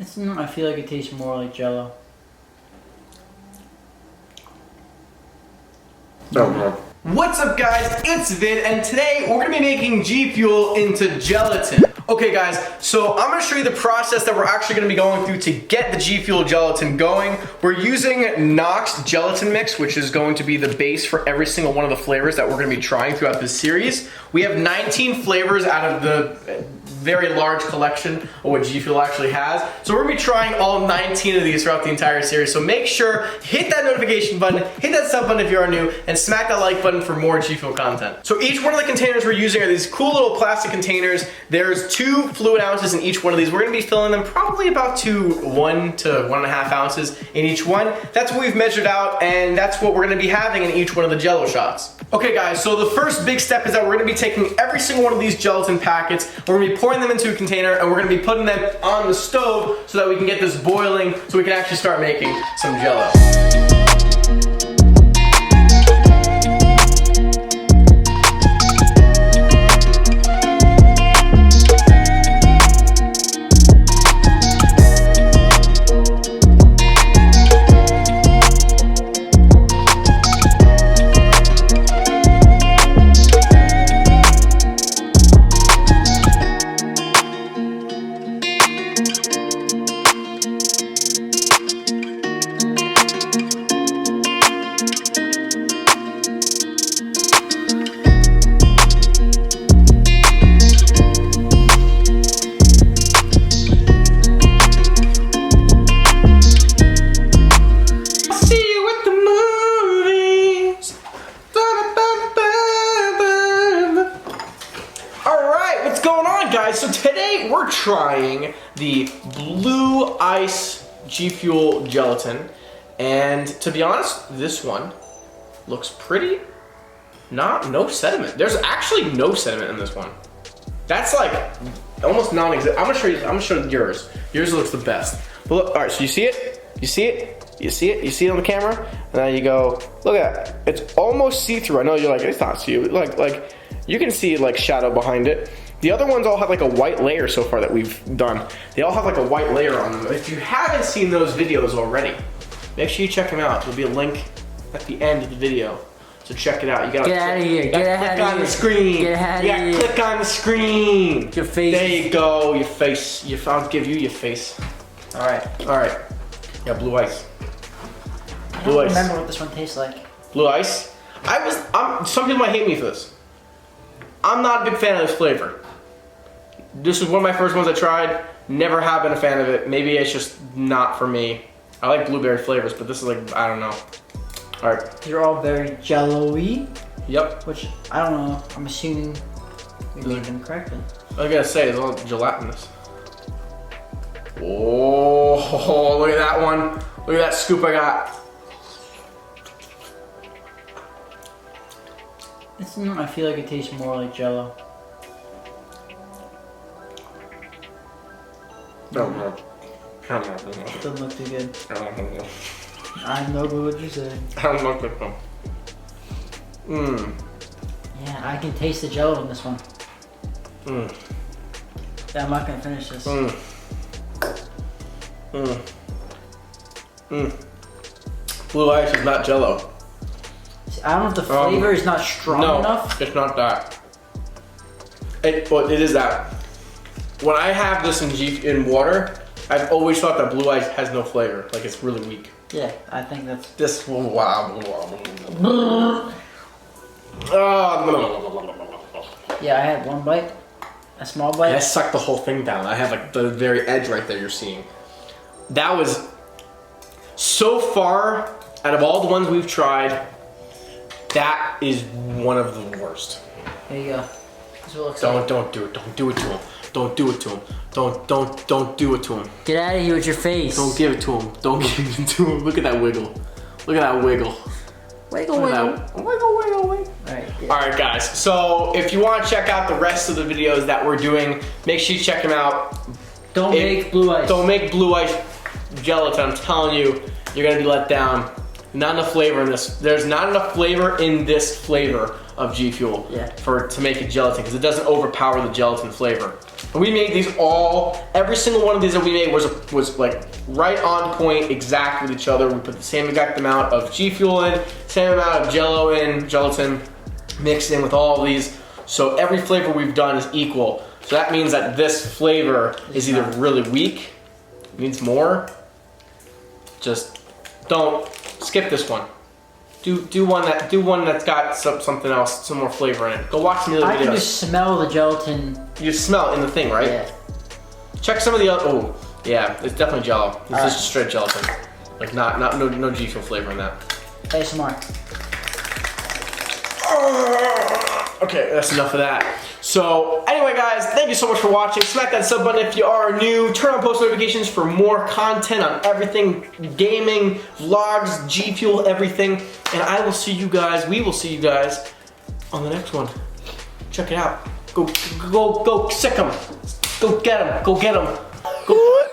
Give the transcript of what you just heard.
I feel like it tastes more like Jello. What's up guys, it's Vid, and today we're gonna be making Gfuel into gelatin. Okay guys, so I'm gonna show you the process that we're actually gonna be going through to get the Gfuel gelatin going. We're using Nox gelatin mix, which is going to be the base for every single one of the flavors that we're gonna be trying throughout this series. We have 19 flavors out of the very large collection of what Gfuel actually has. So we're gonna be trying all 19 of these throughout the entire series. So make sure, hit that notification button, hit that sub button if you are new, and smack that like button for more Gfuel content. So each one of the containers we're using are these cool little plastic containers. There's 2 fluid ounces in each one of these. We're gonna be filling them probably about to 1 to 1.5 ounces in each one. That's what we've measured out, and that's what we're gonna be having in each one of the Jello shots. Okay guys, so the first big step is that we're gonna be taking every single one of these gelatin packets, we're gonna be pouring them into a container, and we're gonna be putting them on the stove so that we can get this boiling so we can actually start making some Jello. So today we're trying the Blue Ice Gfuel gelatin, and to be honest, this one looks pretty, no sediment. There's actually no sediment in this one. That's like almost non-existent. I'm gonna show yours. Yours looks the best. But look, all right, so you see it? You see it? You see it? You see it on the camera? And then you go, look at that. It's almost see-through. I know you're like, it's not see-through. Like you can see like shadow behind it. The other ones all have like a white layer so far that we've done. They all have like a white layer on them. If you haven't seen those videos already, make sure you check them out. There'll be a link at the end of the video. So check it out. You gotta get out of here. Get out of here. Click on the screen. Get out of here. You gotta click on the screen. Your face. There you go. Your face. I'll give you your face. All right. All right. Yeah, blue ice. I don't remember what this one tastes like. Blue ice. Some people might hate me for this. I'm not a big fan of this flavor. This is one of my first ones I tried. Never have been a fan of it. Maybe it's just not for me. I like blueberry flavors, but this is like, I don't know. All right. They're all very Jello-y. Yep. Which, I don't know, I'm assuming we made them correctly. I gotta say, it's all gelatinous. Oh, look at that one. Look at that scoop I got. I feel like it tastes more like Jello. No. It doesn't look too good. I have no clue what you said. I don't like this one. Yeah, I can taste the Jello in this one. Yeah, I'm not gonna finish this. Blue ice is not Jello. See, I don't know if the flavor is not strong enough. No, it's not that. Well, it is that. When I have this in water, I've always thought that blue ice has no flavor. Like it's really weak. Yeah, I think that's... This, wow. Yeah, I had one bite. A small bite. And I sucked the whole thing down. I have like the very edge right there you're seeing. That was, so far, out of all the ones we've tried, that is one of the worst. There you go. This will look like. Don't do it. Don't do it to him. Don't do it to him. Don't do it to him. Get out of here with your face. Don't give it to him. Don't give it to him. Look at that wiggle. Look at that wiggle. Wiggle. Wiggle. Alright guys, so if you want to check out the rest of the videos that we're doing, make sure you check them out. Don't make blue ice. Don't make blue ice gelatin. I'm telling you, you're gonna be let down. Not enough flavor in this. There's not enough flavor in this flavor of Gfuel to make it gelatin because it doesn't overpower the gelatin flavor. We made these every single one of these that we made was like right on point, exact with each other. We put the same exact amount of G Fuel in, same amount of Jello in, gelatin mixed in with all of these. So every flavor we've done is equal. So that means that this flavor is either really weak, needs more. Just don't skip this one. Do one that's got something else, some more flavor in it. Go watch some of the other videos. I can just smell the gelatin. You smell it in the thing, right? Yeah. Check some of the other. Oh, yeah, it's definitely Jello. It's All just straight gelatin. Like no G Fuel flavor in that. ASMR. Okay, that's enough of that. So anyway, guys, thank you so much for watching. Smack that sub button if you are new. Turn on post notifications for more content on everything, gaming, vlogs, G Fuel, everything. And I will see you guys, we will see you guys on the next one. Check it out. Go sick 'em. Go get 'em. Go get 'em. Go.